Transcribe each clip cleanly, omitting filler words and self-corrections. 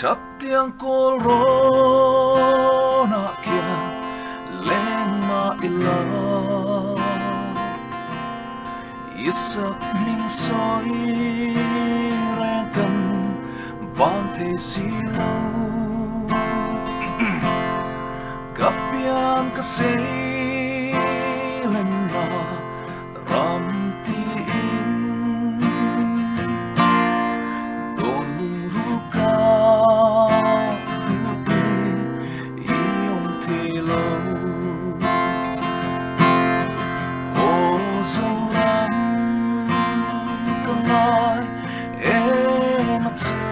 chắc tiếng cô rô na kia lên mà ila isak min soi reng kan bang thế silo kapian kasi lên mà ram tin don ruka rupe iong tilo o zoram kangai ematse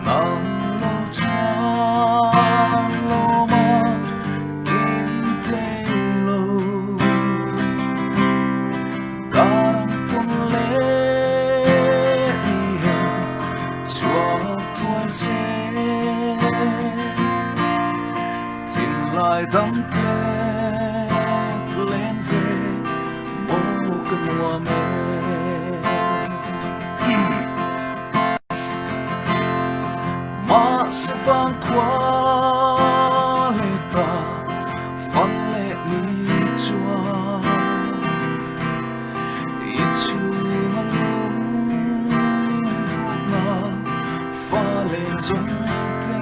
nang lo chuan lo ma in tilo darang pun le chua tuổi xe tin lại đắm pe lên về một cái mùa mê mà sẽ vang qua lệ ta phăng lệ ni chua ichu malum na pha lên dung te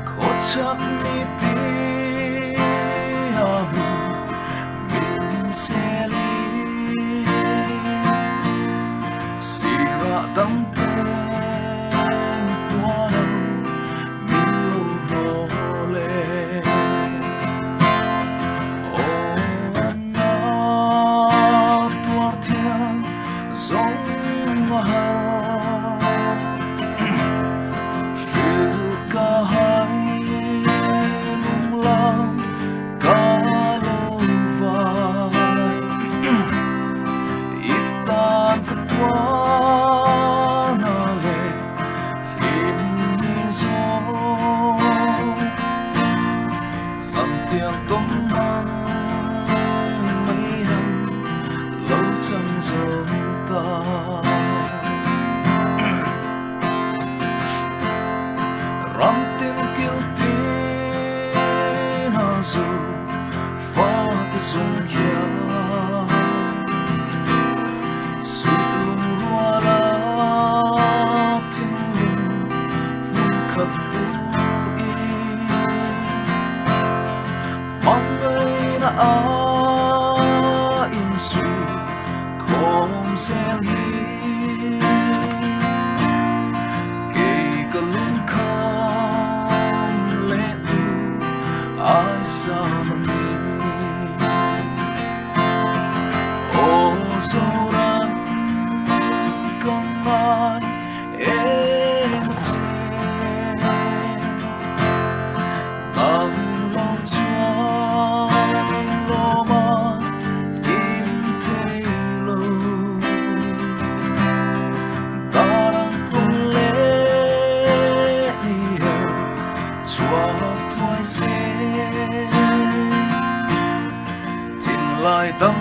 ko chắc ni ti ahu bin se li sira dam te tuano milu dole o na tuar thiang zong ha shu ka hai lung lang ka lo va itan ka tuan na le lim ni zo sam tiang tong mang mấy hằng lâu chẳng dòng ta ram tim kêu tin na zu pha te sung kia sung rua la tin lim nung khắp bụi mong đây na in suy không sẽ hi kể cả lúc không lẽ tu ai sao mà mi ô dâu rắn con ai em che nắng lâu chuan lo ma im thế lâu darang pun le heo chua tuổi xe tin lại đắm